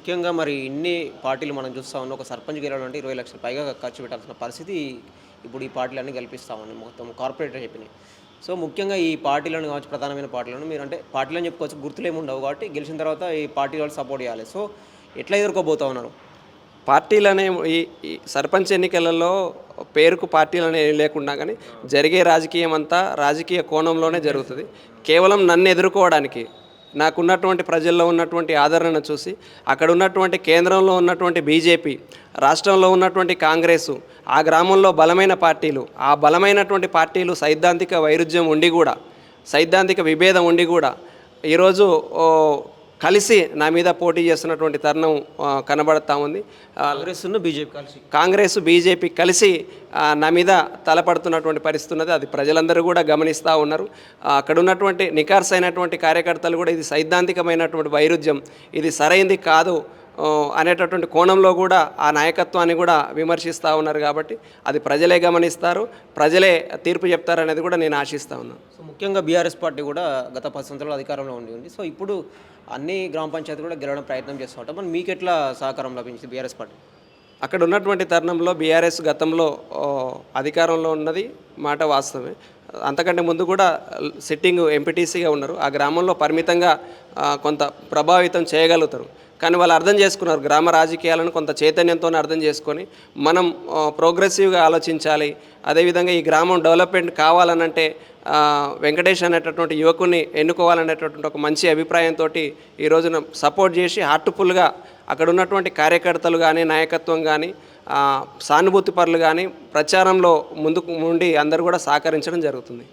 ముఖ్యంగా మరి ఇన్ని పార్టీలు మనం చూస్తా ఉన్నాం. ఒక సర్పంచ్ గెలవాలంటే 20 లక్షలు పైగా ఖర్చు పెట్టాల్సిన పరిస్థితి ఇప్పుడు ఈ పార్టీలన్నీ కల్పిస్తా ఉన్నాయి. మొత్తం కార్పొరేటర్ చెప్పినాయి. సో, ముఖ్యంగా ఈ పార్టీలను కావచ్చు, ప్రధానమైన పార్టీలను మీరంటే పార్టీలని చెప్పుకోవచ్చు, గుర్తులేమి ఉండవు కాబట్టి గెలిచిన తర్వాత ఈ పార్టీ వాళ్ళు సపోర్ట్ చేయాలి. సో, ఎట్లా ఎదుర్కోబోతా ఉన్నారు? పార్టీలనే ఈ ఈ సర్పంచ్ ఎన్నికలలో పేరుకు పార్టీలనే లేకుండా కానీ జరిగే రాజకీయం అంతా రాజకీయ కోణంలోనే జరుగుతుంది. కేవలం నన్ను ఎదుర్కోవడానికి నాకున్నటువంటి ప్రజల్లో ఉన్నటువంటి ఆదరణను చూసి అక్కడ ఉన్నటువంటి కేంద్రంలో ఉన్నటువంటి బీజేపీ, రాష్ట్రంలో ఉన్నటువంటి కాంగ్రెసు, ఆ గ్రామంలో బలమైన పార్టీలు, ఆ బలమైనటువంటి పార్టీలు సైద్ధాంతిక వైరుధ్యం ఉండి కూడా, సైద్ధాంతిక విభేదం ఉండి కూడా ఈరోజు కలిసి నా మీద పోటీ చేస్తున్నటువంటి తరుణం కనబడతా ఉంది. కాంగ్రెస్ బీజేపీ కలిసి నా మీద తలపడుతున్నటువంటి పరిస్థితి ఉన్నది. అది ప్రజలందరూ కూడా గమనిస్తూ ఉన్నారు. అక్కడ ఉన్నటువంటి నికార్స్ అయినటువంటి కార్యకర్తలు కూడా ఇది సైద్ధాంతికమైనటువంటి వైరుధ్యం, ఇది సరైంది కాదు అనేటటువంటి కోణంలో కూడా ఆ నాయకత్వాన్ని కూడా విమర్శిస్తూ ఉన్నారు. కాబట్టి అది ప్రజలే గమనిస్తారు, ప్రజలే తీర్పు చెప్తారనేది కూడా నేను ఆశిస్తూ ఉన్నాను. సో, ముఖ్యంగా బీఆర్ఎస్ పార్టీ కూడా గత 10 సంవత్సరాలు అధికారంలో ఉంది. సో, ఇప్పుడు అన్ని గ్రామ పంచాయతీలు కూడా గెలవడం ప్రయత్నం చేస్తూ ఉంటాం. మరి మీకు ఎట్లా సహకారం లభించింది బీఆర్ఎస్ పార్టీ? అక్కడ ఉన్నటువంటి తరుణంలో బీఆర్ఎస్ గతంలో అధికారంలో ఉన్నది మాట వాస్తవమే. అంతకంటే ముందు కూడా సిట్టింగ్ ఎంపీటీసీగా ఉన్నారు. ఆ గ్రామంలో పరిమితంగా కొంత ప్రభావితం చేయగలుగుతారు. కానీ వాళ్ళు అర్థం చేసుకున్నారు, గ్రామ రాజకీయాలను కొంత చైతన్యంతో అర్థం చేసుకొని మనం ప్రోగ్రెసివ్గా ఆలోచించాలి. అదేవిధంగా ఈ గ్రామం డెవలప్మెంట్ కావాలనంటే వెంకటేష్ అనేటటువంటి యువకుని ఎన్నుకోవాలనేటటువంటి ఒక మంచి అభిప్రాయంతో ఈ రోజున సపోర్ట్ చేసి హార్ట్ఫుల్గా అక్కడ ఉన్నటువంటి కార్యకర్తలు కానీ, నాయకత్వం కానీ, సానుభూతి పరులు కానీ ప్రచారంలో ముందుకు ఉండి అందరూ కూడా సహకరించడం జరుగుతుంది.